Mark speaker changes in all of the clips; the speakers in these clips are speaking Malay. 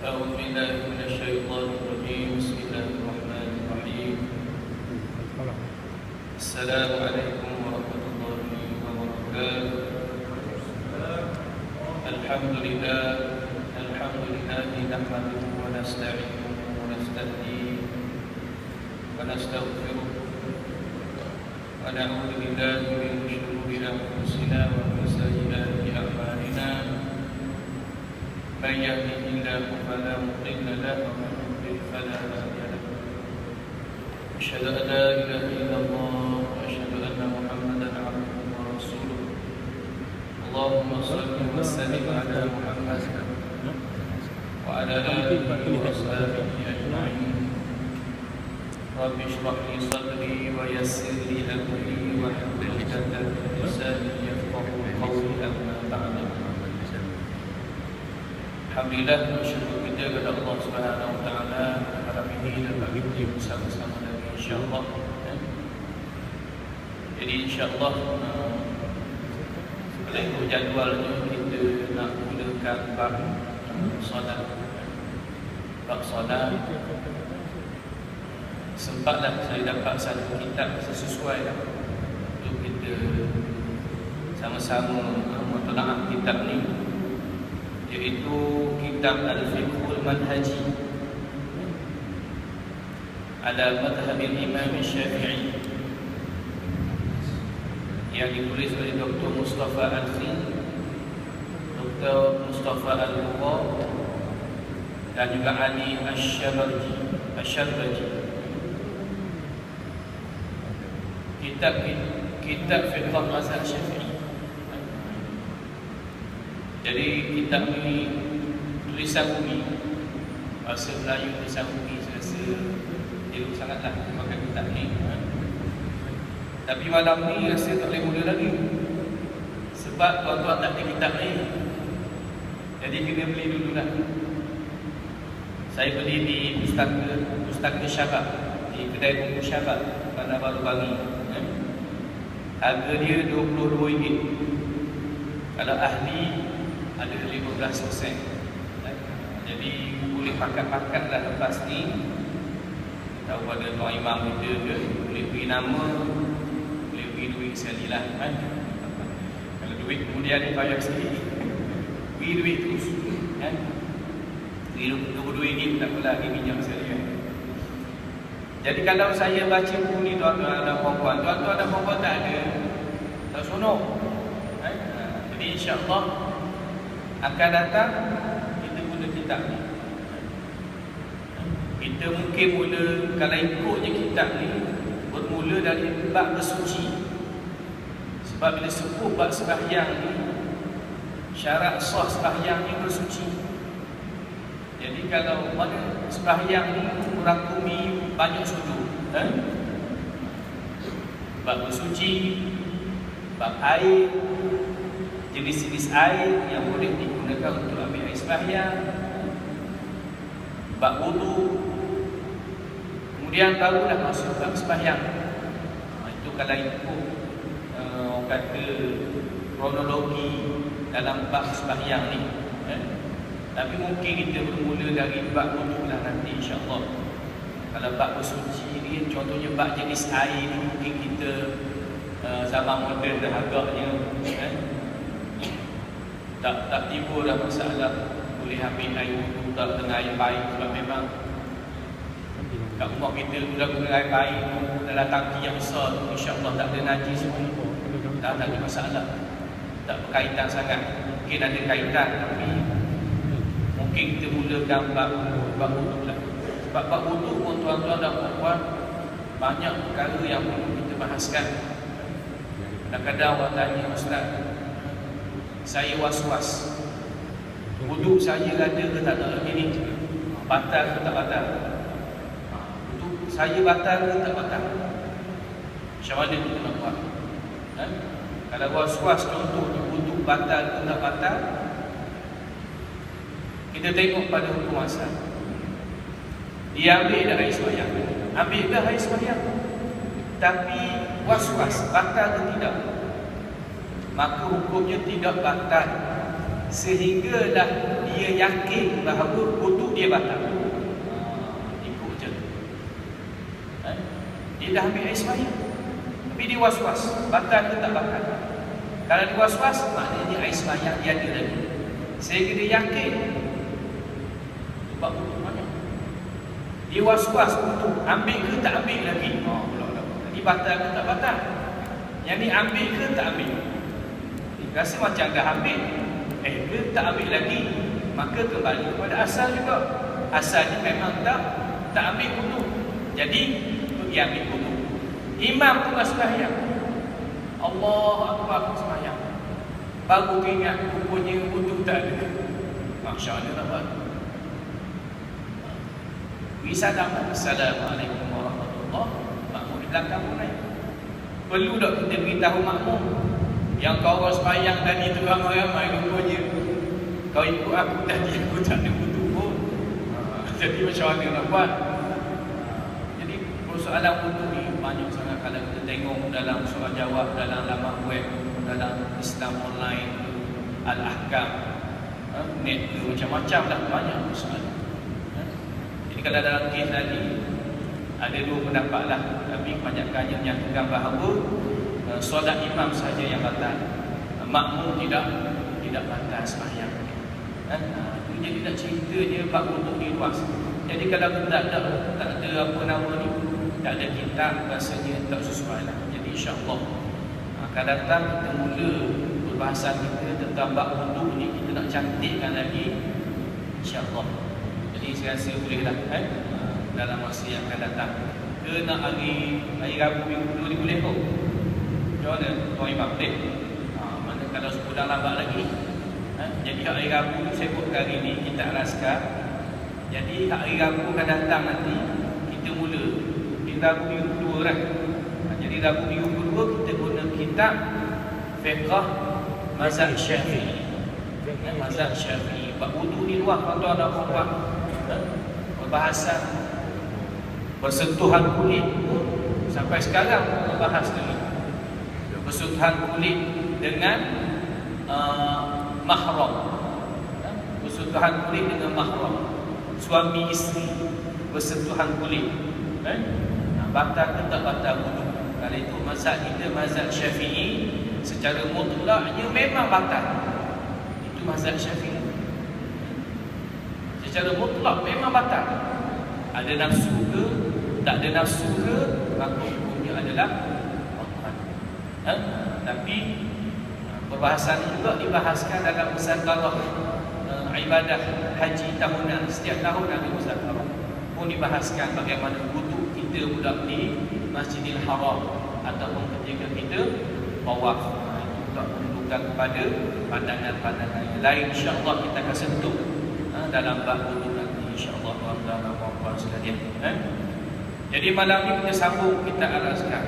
Speaker 1: أعوذ بالله من الشيطان الرجيم. بسم الله الرحمن الرحيم. السلام عليكم ورحمة الله وبركاته. الحمد لله نحمده ونستعينه ونستهديه ونستغفره ونعوذ بالله من شرور أنفسنا ومن سيئات أعمالنا. من يهده الله فلا مضل له ومن يضلل فلا هادي له. أشهد أن لا إله إلا الله وأشهد أن محمدا عبده ورسوله. اللهم صل وسلم على محمد وعلى آله وصحبه أجمعين. رب اشرح لي صدري ويسر لي أمري واحلل عقدة من لساني يفقهوا قولي. أما بعد. Alhamdulillah, bersyukur kita kepada Allah Subhanahu Wa Taala malam ini dapat kita bersama-sama lagi insya-Allah. Jadi insya-Allah pada ikut jadualnya kita nak mulakan bab solat. Bab solat sempatlah saya dapat satu kitab sesuai untuk kita sama-sama mentelaah kitab ni, iaitu kitab Al-Fiqhul Manhaji ala madhhab Imam Syafi'i yang ditulis oleh Dr. Mustafa Al-Khin, Dr. Mustafa Al-Bukhari dan juga Ali Asy-Syarbaji. Kitab Fiqh Mazhab Syafi'i. Jadi kitab ini tulisan bumi, bahasa Melayu tulisan bumi. Saya rasa elok sangatlah makan kitab ni. Tapi malam ni rasa tak boleh mula lagi, sebab tuan-tuan tak ada kitab ni. Jadi kena beli dulu lah. Saya beli di Pustaka Syabab, di kedai buku Syabab, Bandar Baru Bangi. Harga dia RM22. Kalau ahli ada 15%. Jadi boleh pakat-pakat lah lepas ni. Tahu ada tuan imam kita ke, boleh beri nama, boleh beri duit sekali lah kan? Kalau duit kemudian dia bayar sekali, beri duit terus kan? Beri RM22 tak apalah, lagi minyak sekali kan? Jadi kalau saya baca buku ni tuan-tuan dan puan-puan, tuan-tuan dan puan-puan tak ada, tak seronok kan? Jadi insya-Allah akan datang kita guna kitab ni. Kita mungkin mula, kalau ikutnya kitab ni, bermula dari bab bersuci. Sebab bila sebut bab sembahyang ni, syarat sah sembahyang ni bersuci. Jadi kalau mana sembahyang ni merangkumi banyak sudut, bab bersuci, bab air, jenis-jenis air yang boleh digunakan untuk ambil air sembahyang, bab wudu, kemudian barulah masuk bab sembahyang. Itu kalau ikut orang kata kronologi dalam bab sembahyang ni. Tapi mungkin kita bermula dari bab wudu lah nanti insya-Allah. Kalau bab bersuci ni, contohnya bab jenis air ni, mungkin kita zaman moden dah agaknya tak timbul dah masalah boleh ambil air wudu tak dengan air baik. Sebab memang kat rumah kita sudah guna air baik dalam tangki yang besar tu, insya-Allah tak ada najis pun, tak ada masalah, tak berkaitan sangat. Mungkin ada kaitan, tapi mungkin kita mulakan bab wudu lah. Sebab bab wudu pun tuan-tuan dan puan-puan banyak perkara yang perlu kita bahaskan. Kadang-kadang orang tanya, "Ustaz, saya was-was, wudu saya ada ke tak ada lagi ni? Batal ke tak batal? Wudu saya batal ke tak batal?" Macam mana kita nak buat? Kalau was-was contohnya wudu batal ke tak batal, kita tengok pada hukum asal. Dia ambil dah air sembahyang, ambil dah air sembahyang, tapi was-was batal ke tidak, maka hukumnya tidak batal. sehinggalah dia yakin bahawa wudu dia batal. Ikut je. Dia dah ambil air sembahyang, tapi dia was-was, batal ke tak batal. Kalau dia was-was, maknanya air sembahyang dia ada lagi. Sehingga dia yakin sebab wudu mana. Dia was-was wudu, ambil ke tak ambil lagi. Ini batal ke tak batal. Yang ni ambil ke tak ambil. Rasa macam dah ambil, ke tak ambil lagi. Maka kembali kepada asal juga. Asalnya memang tak ambil wudu. Jadi pergi ambil wudu. Imam tengah sembahyang, Allah Akbar sembahyang, baru ingat rupanya wudu tak ada. Masya Allah nak buat. Assalamualaikum warahmatullahi wabarakatuh. Makmum di belakang pun naik. Perlu tak kita beritahu makmum yang kau orang sembahyang tadi tu ramai-ramai rupanya kau ikut aku tadi, aku tak ada wudu pun. Jadi macam mana nak buat? Jadi persoalan wudu ni banyak sangat. Kalau kita tengok dalam soal jawab, dalam laman web, dalam Islam online, Al-Ahkam, net tu macam-macam dah, banyak persoalan. Jadi kalau dalam kes tadi ada dua pendapat lah, tapi kebanyakannya menyatakan bahawa solat imam saja yang batal, makmum tidak batal sembahyang. Jadi tak ceritanya bab wudu ni luas. Jadi kalau tak ada apa nama ni, tak ada kitab, rasanya tak sesuai lah. Jadi insya-Allah akan datang kita mula perbahasan kita tentang bab wudu ni, kita nak cantikkan lagi insya-Allah. Jadi saya rasa bolehlah dalam masa yang akan datang. Ke nak hari Rabu minggu 2 ni boleh kok. Macam mana Tuan Imam boleh? Mana kalau sebulan lambat lagi. Jadi hari Rabu saya buat hari ni kita al-Azkar. Jadi hari Rabu akan datang nanti kita mula di Rabu minggu kedua kan. Jadi Rabu minggu kedua kita guna kitab Fiqh Mazhab Syafi'i. Mazhab Syafi'i. Bab wudu ni luas, tuan-tuan dan puan-puan. Perbahasan bersentuhan kulit sampai sekarang bahas dulu. Bersentuhan kulit dengan mahram. Bersentuhan kulit dengan mahram. Suami isteri bersentuhan kulit. Batal ke tak batal wudu? Kalau itu mazhab kita, mazhab Syafi'i, secara mutlaknya memang batal. Itu mazhab Syafi'i. Secara mutlak memang batal. Ada nafsu ke, tak ada nafsu ke, maka hukumnya adalah batal. Tapi perbahasan juga dibahaskan dalam musyawarah ibadah haji tahunan. Setiap tahun ada musyawarah pun dibahaskan bagaimana wudu kita budak di Masjidil Haram ataupun ketika kita tawaf. Itu juga menunjukkan kepada pandangan-pandangan lain. InsyaAllah kita akan sentuh dalam bab wudu nanti, insya-Allah tuan-tuan dan puan-puan sekalian. Jadi malam ni kita sambung kita al-Azkar.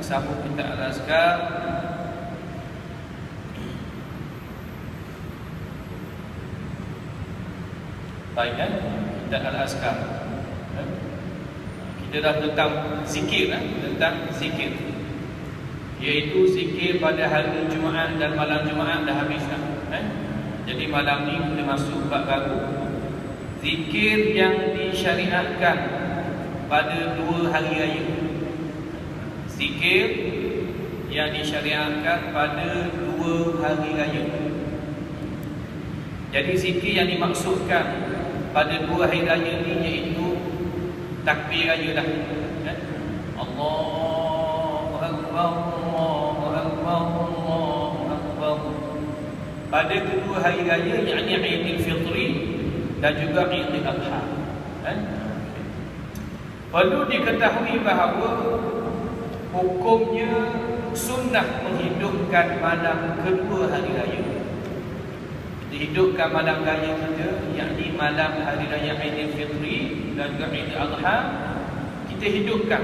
Speaker 1: Sambung kita al-Azkar. Baik kan? Kita al-Azkar. Kita dah tentang zikir, tentang zikir, iaitu zikir pada hari Jumaat dan malam Jumaat dah habis dah. Jadi malam ni kita masuk bab baru, zikir yang disyariatkan pada 2 hari raya. Zikir yang disyariatkan pada 2 hari raya. Jadi zikir yang dimaksudkan pada 2 hari raya ni iaitu takbir raya dah. Allahu Akbar, Allahu Akbar, Allahu Akbar. Pada kedua hari raya, yakni Aidil Fitri dan juga Aidil Adha. Perlu diketahui bahawa hukumnya sunnah menghidupkan malam kedua hari raya. Dihidupkan malam raya kita, yakni malam hari raya Aidil Fitri dan juga Aidil Adha, kita hidupkan.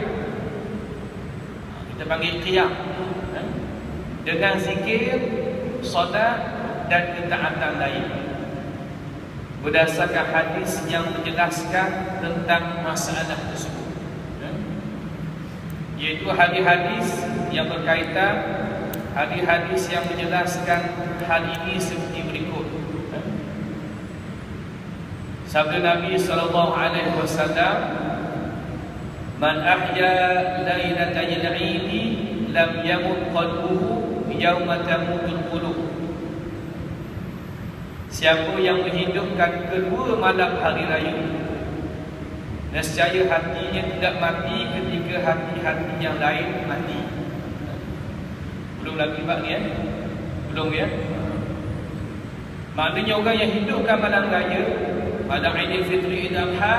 Speaker 1: Kita panggil qiyam dengan zikir, solat dan ketaatan lain, berdasarkan hadis yang menjelaskan tentang masalah tersebut. Iaitu hadis-hadis yang berkaitan, hadis-hadis yang menjelaskan hal ini seperti berikut. Sabda Nabi sallallahu alaihi wasallam, "Man ahya lailatal 'idi lam yamut qalbuhu yauma tamutul qulub." Siapa yang menghidupkan kedua malam hari raya, nescaya hatinya tidak mati ketika hati-hati yang lain mati. Belum lagi bab ni belum ya. Maknanya orang yang hidupkan malam raya, malam Aidil Fitri, Idul Adha,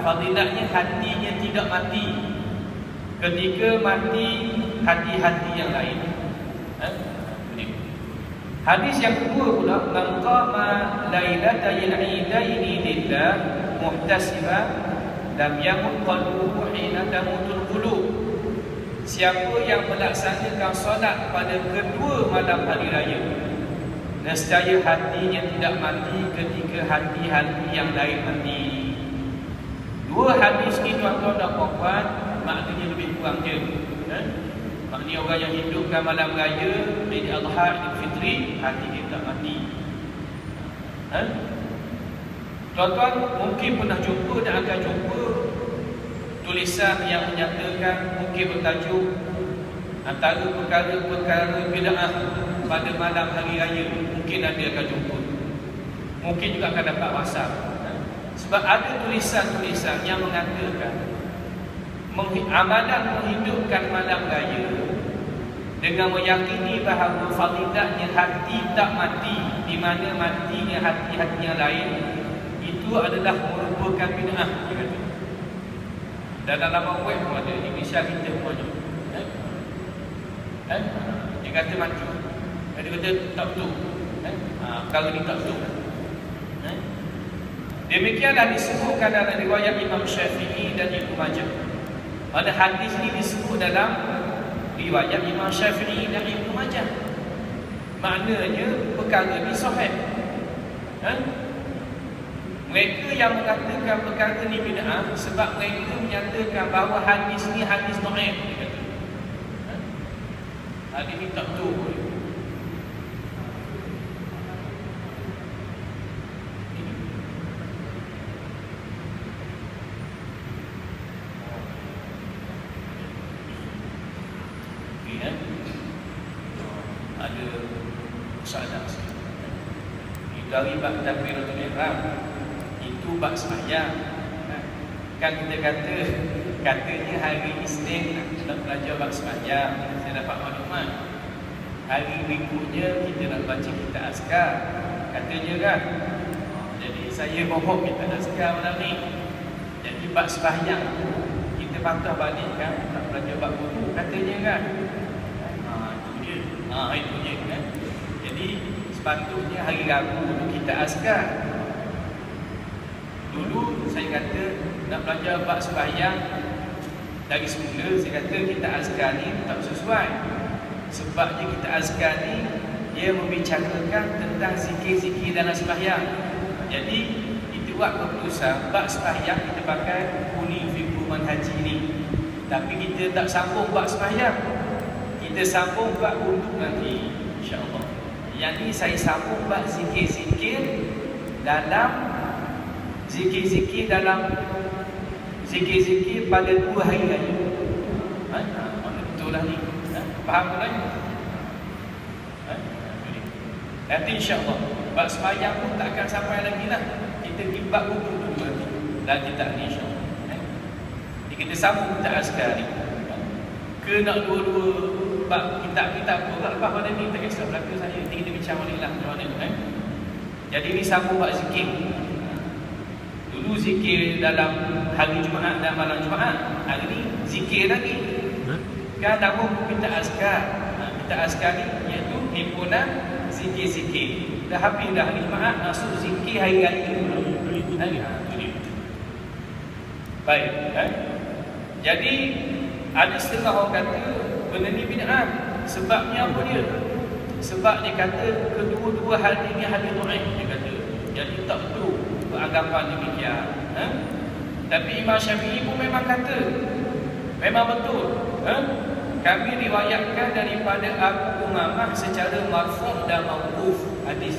Speaker 1: fadilatnya hatinya tidak mati ketika mati hati-hati yang lain. Hadis yang kedua pula, man qama lailatal 'idaini lillah muhtasiban lam yamut qalbuhu hina tamutul qulub. Siapa yang melaksanakan solat pada kedua malam hari raya, nescaya hatinya tidak mati ketika hati-hati yang lain mati. Dua hadis ni tuan-tuan dan puan-puan, maknanya lebih kurang je. Maknanya orang yang hidupkan malam raya, Idul Adha, Idul Fitri, hati dia tak mati. Tuan-tuan mungkin pernah jumpa dan akan jumpa tulisan yang menyatakan, mungkin bertajuk antara perkara-perkara bid'ah pada malam hari raya. Mungkin ada akan jumpa, mungkin juga akan dapat WhatsApp. Sebab ada tulisan-tulisan yang mengatakan amalan menghidupkan malam raya dengan meyakini bahawa fadilatnya hati tak mati, di mana matinya hati-hati yang lain, itu adalah merupakan bid'ah. Dalam laman web pun ada, Indonesia kita pun ada. Dia kata maju, dia kata tak betul. Perkara ni tak betul. Demikianlah disebutkan dalam riwayat Imam Syafi'i dan Ibnu Majah. Pada hadis ini disebut dalam riwayat Imam Syafi'i dan Ibnu Majah. Maknanya perkara ini sahih. Mereka yang mengatakan perkara ini bid'ah sebab mereka menyatakan bahawa hadis ini hadis dhaif. Hadis ini tak betul. Ada soalan sikit. Dari bab takbiratul ihram itu bab sembahyang. Kan kita katanya hari Isnin nak belajar bab sembahyang. Saya dapat maklumat hari berikutnya kita nak baca kitab azkar, katanya kan. Jadi saya mohon kita azkar malam ni. Jadi bab sembahyang kita patah balik kan, nak belajar bab wudu, katanya kan. Itu je kan. Jadi sepatutnya hari Rabu dulu kita azkar. Dulu saya kata nak belajar bab sembahyang dari semula, saya kata kita azkar ni tak sesuai. Sebabnya kita azkar ni dia membicarakan tentang zikir-zikir dalam sembahyang. Jadi itu buat keputusan bab sembahyang kita pakai kuning fiqh manhaji ni. Tapi kita tak sambung bab sembahyang. Kita sambung bab wudu nanti insya-Allah. Yang ni saya sambung bab zikir-zikir dalam zikir-zikir pada 2 hari raya. Mana betul lah ni? Faham tak ni? Nanti insya-Allah bab sembahyang pun tak akan sampai lagi lah. Kita pergi bab wudu dulu nanti. Dan kita ni insya-Allah. Jadi kita sambung kita azkar ni. Ke nak dua-dua bab kitab-kitab pun tak lepas pada ni, tak kisah belaka saya. Nanti kita bincang balik lah macam mana. Jadi ni sambung bab zikir. Dulu zikir dalam hari Jumaat dan malam Jumaat. Hari ni zikir lagi. Kan nama kita azkar. Kita azkar ni iaitu himpunan zikir-zikir. Dah habis dah hari Jumaat, masuk zikir hari raya. Baik. Jadi ada setengah orang kata benda ni bid'ah. Sebabnya apa dia? Sebab dia kata kedua-dua hadis ni hadis dhaif, dia kata. Jadi tak betul beranggapan demikian. Tapi Imam Syafi'i pun memang kata memang betul. Kami riwayatkan daripada Abu Umamah secara marfu' dan mauquf hadis